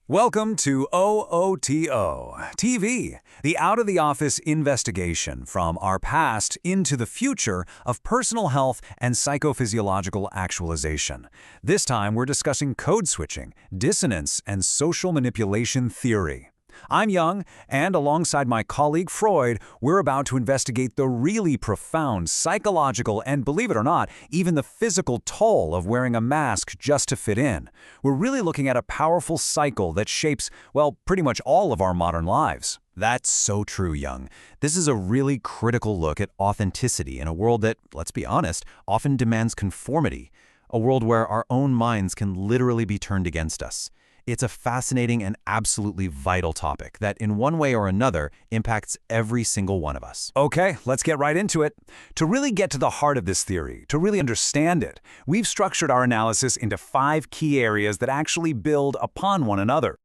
Welcome to OOTO TV, the out-of-the-office investigation from our past into the future of personal health and psychophysiological actualization. This time we're discussing code switching, dissonance, and social manipulation theory. I'm Young, and alongside my colleague Freud, we're about to investigate the really profound psychological and, believe it or not, even the physical toll of wearing a mask just to fit in. We're really looking at a powerful cycle that shapes, well, pretty much all of our modern lives. That's so true, Young. This is a really critical look at authenticity in a world that, let's be honest, often demands conformity. A world where our own minds can literally be turned against us. It's a fascinating and absolutely vital topic that, in one way or another, impacts every single one of us. Okay, let's get right into it. To really get to the heart of this theory, to really understand it, we've structured our analysis into 5 key areas that actually build upon one another.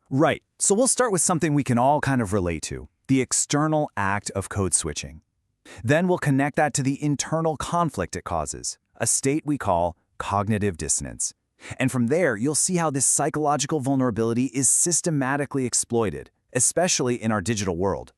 Right, so we'll start with something we can all kind of relate to, the external act of code switching. Then we'll connect that to the internal conflict it causes, a state we call cognitive dissonance. And from there, you'll see how this psychological vulnerability is systematically exploited, especially in our digital world.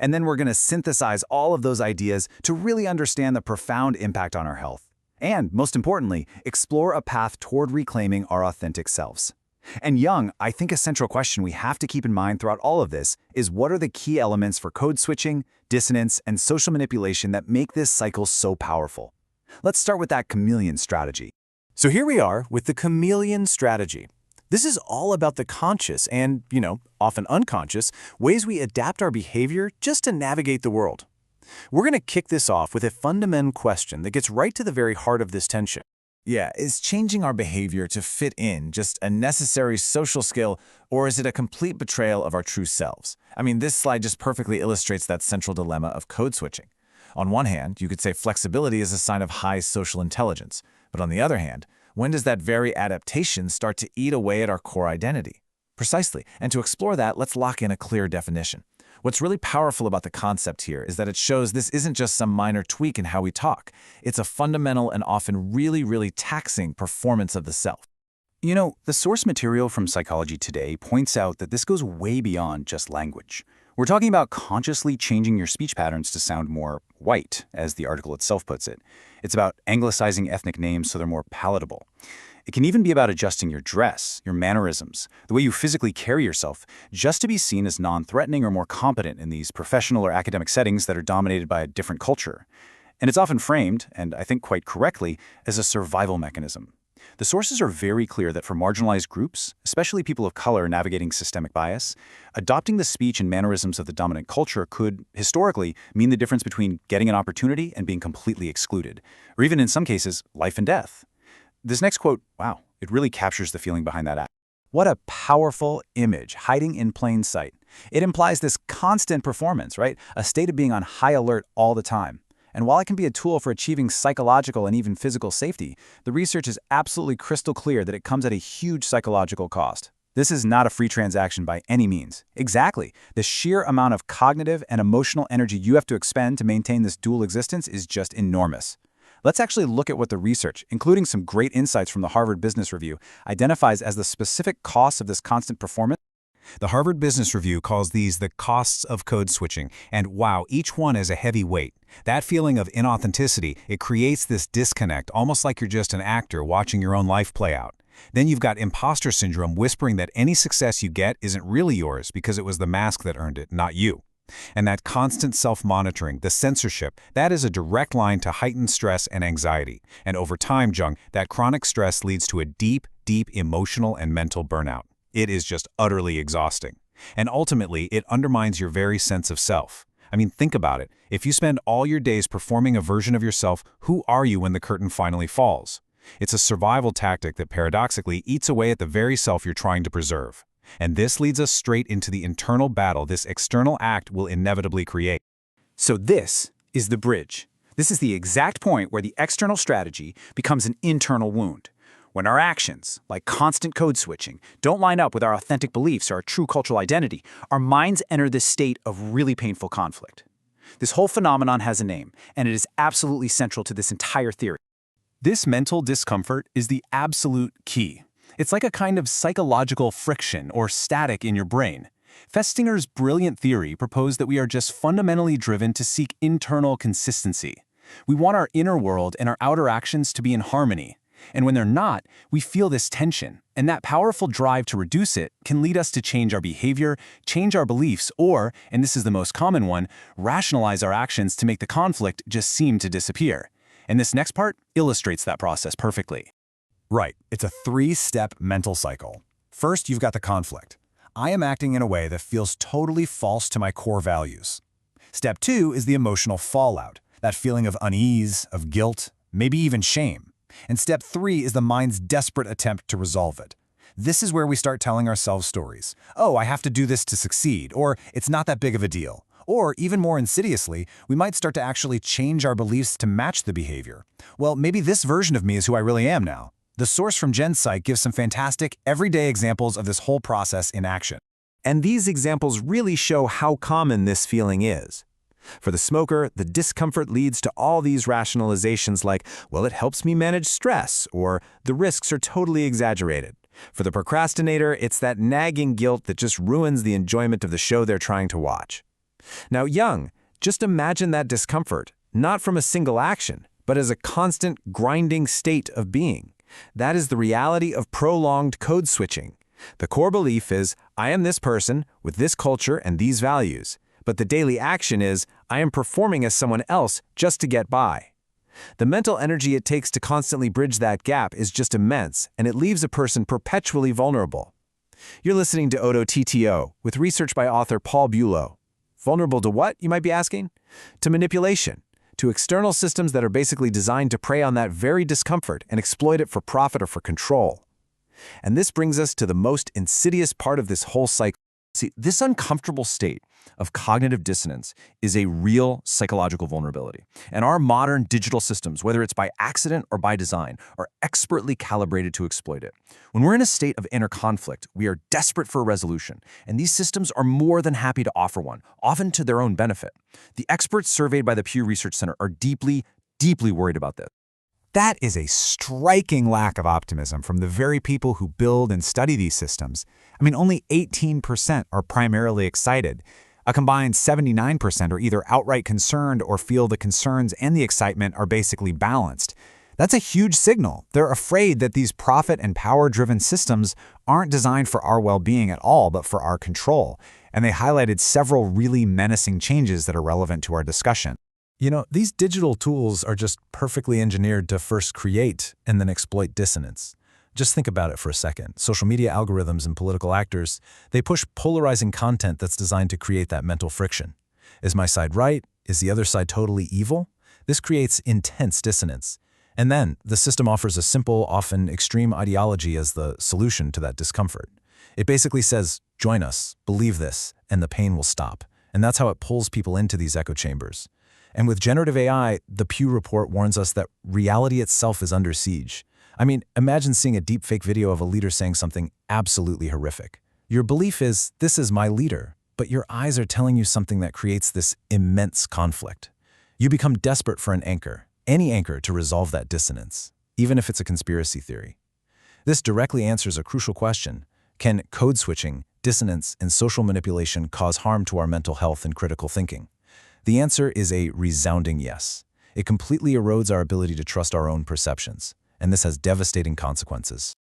And then we're going to synthesize all of those ideas to really understand the profound impact on our health. And, most importantly, explore a path toward reclaiming our authentic selves. And Young, I think a central question we have to keep in mind throughout all of this is what are the key elements for code switching, dissonance, and social manipulation that make this cycle so powerful? Let's start with that chameleon strategy. So here we are with the chameleon strategy. This is all about the conscious and, often unconscious ways we adapt our behavior just to navigate the world. We're going to kick this off with a fundamental question that gets right to the very heart of this tension. Yeah, is changing our behavior to fit in just a necessary social skill, or is it a complete betrayal of our true selves? I mean, this slide just perfectly illustrates that central dilemma of code switching. On one hand, you could say flexibility is a sign of high social intelligence. But on the other hand, when does that very adaptation start to eat away at our core identity? Precisely, and to explore that, let's lock in a clear definition. What's really powerful about the concept here is that it shows this isn't just some minor tweak in how we talk. It's a fundamental and often really taxing performance of the self. The source material from Psychology Today points out that this goes way beyond just language. We're talking about consciously changing your speech patterns to sound more white, as the article itself puts it. It's about anglicizing ethnic names so they're more palatable. It can even be about adjusting your dress, your mannerisms, the way you physically carry yourself, just to be seen as non-threatening or more competent in these professional or academic settings that are dominated by a different culture. And it's often framed, and I think quite correctly, as a survival mechanism. The sources are very clear that for marginalized groups, especially people of color navigating systemic bias, adopting the speech and mannerisms of the dominant culture could, historically, mean the difference between getting an opportunity and being completely excluded, or even in some cases, life and death. This next quote, wow, it really captures the feeling behind that act. What a powerful image, hiding in plain sight. It implies this constant performance, right? A state of being on high alert all the time. And while it can be a tool for achieving psychological and even physical safety, the research is absolutely crystal clear that it comes at a huge psychological cost. This is not a free transaction by any means. Exactly. The sheer amount of cognitive and emotional energy you have to expend to maintain this dual existence is just enormous. Let's actually look at what the research, including some great insights from the Harvard Business Review, identifies as the specific costs of this constant performance. The Harvard Business Review calls these the costs of code switching, and wow, each one is a heavy weight. That feeling of inauthenticity, it creates this disconnect, almost like you're just an actor watching your own life play out. Then you've got imposter syndrome whispering that any success you get isn't really yours because it was the mask that earned it, not you. And that constant self-monitoring, the censorship, that is a direct line to heightened stress and anxiety. And over time, Jung, that chronic stress leads to a deep emotional and mental burnout. It is just utterly exhausting. And ultimately, it undermines your very sense of self. I mean, think about it. If you spend all your days performing a version of yourself, who are you when the curtain finally falls? It's a survival tactic that paradoxically eats away at the very self you're trying to preserve. And this leads us straight into the internal battle this external act will inevitably create. So this is the bridge. This is the exact point where the external strategy becomes an internal wound. When our actions, like constant code switching, don't line up with our authentic beliefs or our true cultural identity, our minds enter this state of really painful conflict. This whole phenomenon has a name, and it is absolutely central to this entire theory. This mental discomfort is the absolute key. It's like a kind of psychological friction or static in your brain. Festinger's brilliant theory proposed that we are just fundamentally driven to seek internal consistency. We want our inner world and our outer actions to be in harmony. And when they're not, we feel this tension, and that powerful drive to reduce it can lead us to change our behavior, change our beliefs, or, and this is the most common one, rationalize our actions to make the conflict just seem to disappear. And this next part illustrates that process perfectly. Right, it's a three-step mental cycle. First, you've got the conflict. I am acting in a way that feels totally false to my core values. Step 2 is the emotional fallout, that feeling of unease, of guilt, maybe even shame. And step 3 is the mind's desperate attempt to resolve it. This is where we start telling ourselves stories. Oh, I have to do this to succeed, or it's not that big of a deal. Or, even more insidiously, we might start to actually change our beliefs to match the behavior. Well, maybe this version of me is who I really am now. The source from GenPsych gives some fantastic, everyday examples of this whole process in action. And these examples really show how common this feeling is. For the smoker, the discomfort leads to all these rationalizations like, well, it helps me manage stress, or the risks are totally exaggerated. For the procrastinator, it's that nagging guilt that just ruins the enjoyment of the show they're trying to watch. Now, Young, just imagine that discomfort, not from a single action, but as a constant, grinding state of being. That is the reality of prolonged code switching. The core belief is, I am this person with this culture and these values. But the daily action is, I am performing as someone else just to get by. The mental energy it takes to constantly bridge that gap is just immense, and it leaves a person perpetually vulnerable. You're listening to Odo TTO, with research by author Paul Bulow. Vulnerable to what, you might be asking? To manipulation, to external systems that are basically designed to prey on that very discomfort and exploit it for profit or for control. And this brings us to the most insidious part of this whole cycle. See, this uncomfortable state of cognitive dissonance is a real psychological vulnerability. And our modern digital systems, whether it's by accident or by design, are expertly calibrated to exploit it. When we're in a state of inner conflict, we are desperate for a resolution, and these systems are more than happy to offer one, often to their own benefit. The experts surveyed by the Pew Research Center are deeply, deeply worried about this. That is a striking lack of optimism from the very people who build and study these systems. I mean, only 18% are primarily excited. A combined 79% are either outright concerned or feel the concerns and the excitement are basically balanced. That's a huge signal. They're afraid that these profit and power-driven systems aren't designed for our well-being at all, but for our control. And they highlighted several really menacing changes that are relevant to our discussion. You know, these digital tools are just perfectly engineered to first create and then exploit dissonance. Just think about it for a second. Social media algorithms and political actors, they push polarizing content that's designed to create that mental friction. Is my side right? Is the other side totally evil? This creates intense dissonance. And then, the system offers a simple, often extreme ideology as the solution to that discomfort. It basically says, join us, believe this, and the pain will stop. And that's how it pulls people into these echo chambers. And with generative AI, the Pew report warns us that reality itself is under siege. I mean, imagine seeing a deepfake video of a leader saying something absolutely horrific. Your belief is, this is my leader, but your eyes are telling you something that creates this immense conflict. You become desperate for an anchor, any anchor to resolve that dissonance, even if it's a conspiracy theory. This directly answers a crucial question. Can code switching, dissonance, and social manipulation cause harm to our mental health and critical thinking? The answer is a resounding yes. It completely erodes our ability to trust our own perceptions, and this has devastating consequences.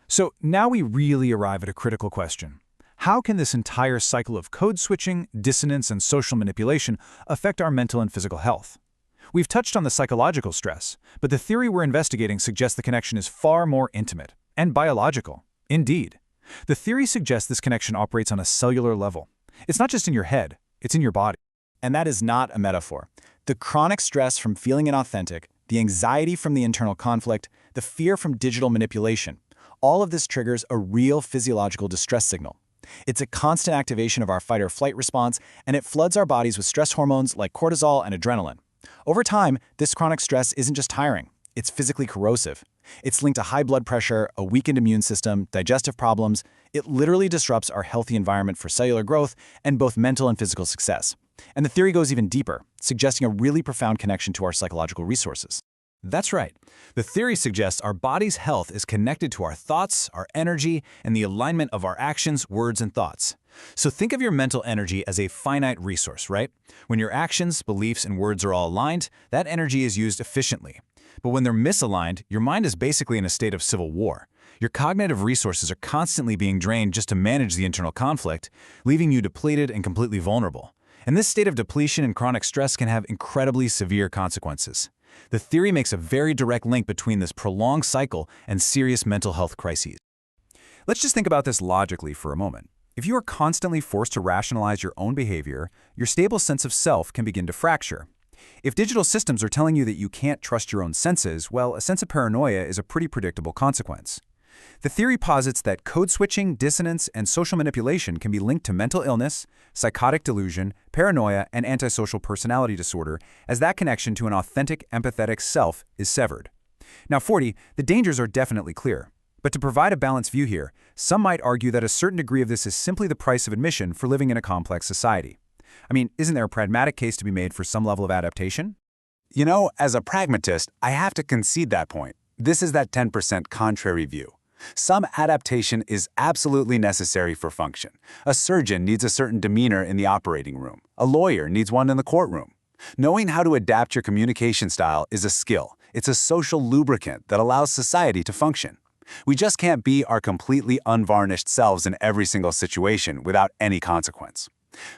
So now we really arrive at a critical question. How can this entire cycle of code switching, dissonance, and social manipulation affect our mental and physical health? We've touched on the psychological stress, but the theory we're investigating suggests the connection is far more intimate and biological. Indeed. The theory suggests this connection operates on a cellular level. It's not just in your head, it's in your body. And that is not a metaphor. The chronic stress from feeling inauthentic, the anxiety from the internal conflict, the fear from digital manipulation, all of this triggers a real physiological distress signal. It's a constant activation of our fight or flight response, and it floods our bodies with stress hormones like cortisol and adrenaline. Over time, this chronic stress isn't just tiring, it's physically corrosive. It's linked to high blood pressure, a weakened immune system, digestive problems. It literally disrupts our healthy environment for cellular growth and both mental and physical success. And the theory goes even deeper, suggesting a really profound connection to our psychological resources. That's right. The theory suggests our body's health is connected to our thoughts, our energy, and the alignment of our actions, words, and thoughts. So think of your mental energy as a finite resource, right? When your actions, beliefs, and words are all aligned, that energy is used efficiently. But when they're misaligned, your mind is basically in a state of civil war. Your cognitive resources are constantly being drained just to manage the internal conflict, leaving you depleted and completely vulnerable. And this state of depletion and chronic stress can have incredibly severe consequences. The theory makes a very direct link between this prolonged cycle and serious mental health crises. Let's just think about this logically for a moment. If you are constantly forced to rationalize your own behavior, your stable sense of self can begin to fracture. If digital systems are telling you that you can't trust your own senses, well, a sense of paranoia is a pretty predictable consequence. The theory posits that code switching, dissonance, and social manipulation can be linked to mental illness, psychotic delusion, paranoia, and antisocial personality disorder, as that connection to an authentic, empathetic self is severed. Now, 40, the dangers are definitely clear. But to provide a balanced view here, some might argue that a certain degree of this is simply the price of admission for living in a complex society. I mean, isn't there a pragmatic case to be made for some level of adaptation? You know, as a pragmatist, I have to concede that point. This is that 10% contrary view. Some adaptation is absolutely necessary for function. A surgeon needs a certain demeanor in the operating room. A lawyer needs one in the courtroom. Knowing how to adapt your communication style is a skill. It's a social lubricant that allows society to function. We just can't be our completely unvarnished selves in every single situation without any consequence.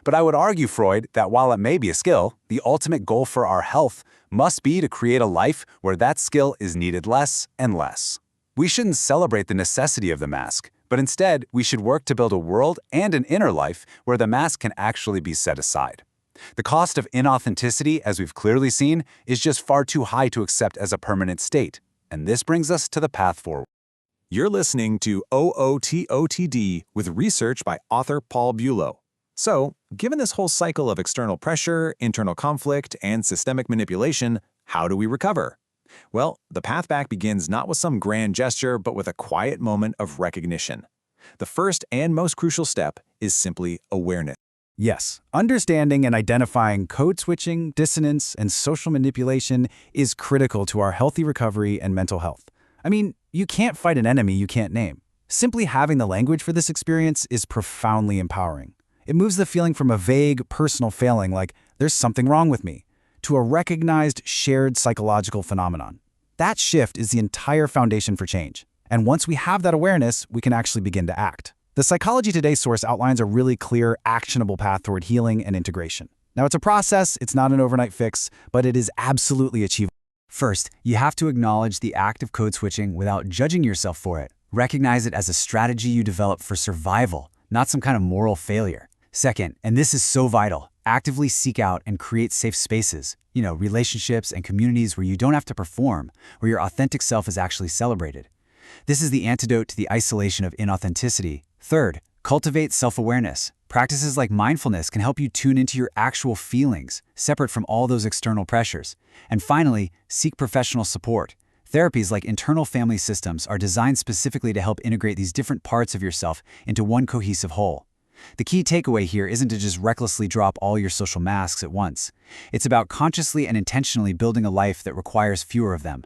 But I would argue, Freud, that while it may be a skill, the ultimate goal for our health must be to create a life where that skill is needed less and less. We shouldn't celebrate the necessity of the mask, but instead, we should work to build a world and an inner life where the mask can actually be set aside. The cost of inauthenticity, as we've clearly seen, is just far too high to accept as a permanent state. And this brings us to the path forward. You're listening to OOTOTD with research by author Paul Bulow. So, given this whole cycle of external pressure, internal conflict, and systemic manipulation, how do we recover? Well, the path back begins not with some grand gesture, but with a quiet moment of recognition. The first and most crucial step is simply awareness. Yes, understanding and identifying code switching, dissonance, and social manipulation is critical to our healthy recovery and mental health. I mean, you can't fight an enemy you can't name. Simply having the language for this experience is profoundly empowering. It moves the feeling from a vague, personal failing like, there's something wrong with me, to a recognized, shared psychological phenomenon. That shift is the entire foundation for change. And once we have that awareness, we can actually begin to act. The Psychology Today source outlines a really clear, actionable path toward healing and integration. Now, it's a process, it's not an overnight fix, but it is absolutely achievable. First, you have to acknowledge the act of code switching without judging yourself for it. Recognize it as a strategy you develop for survival, not some kind of moral failure. Second, and this is so vital, actively seek out and create safe spaces, relationships and communities where you don't have to perform, where your authentic self is actually celebrated. This is the antidote to the isolation of inauthenticity. Third, cultivate self-awareness. Practices like mindfulness can help you tune into your actual feelings, separate from all those external pressures. And finally, seek professional support. Therapies like internal family systems are designed specifically to help integrate these different parts of yourself into one cohesive whole. The key takeaway here isn't to just recklessly drop all your social masks at once. It's about consciously and intentionally building a life that requires fewer of them.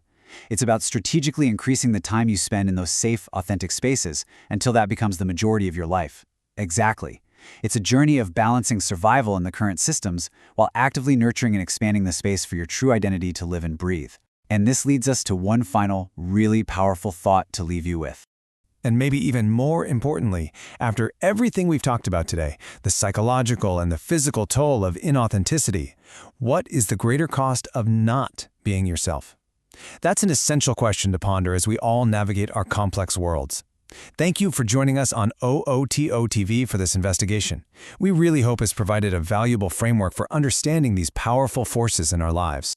It's about strategically increasing the time you spend in those safe, authentic spaces until that becomes the majority of your life. Exactly. It's a journey of balancing survival in the current systems while actively nurturing and expanding the space for your true identity to live and breathe. And this leads us to one final, really powerful thought to leave you with. And maybe even more importantly, after everything we've talked about today, the psychological and the physical toll of inauthenticity, what is the greater cost of not being yourself? That's an essential question to ponder as we all navigate our complex worlds. Thank you for joining us on OOTOTV for this investigation. We really hope it's provided a valuable framework for understanding these powerful forces in our lives.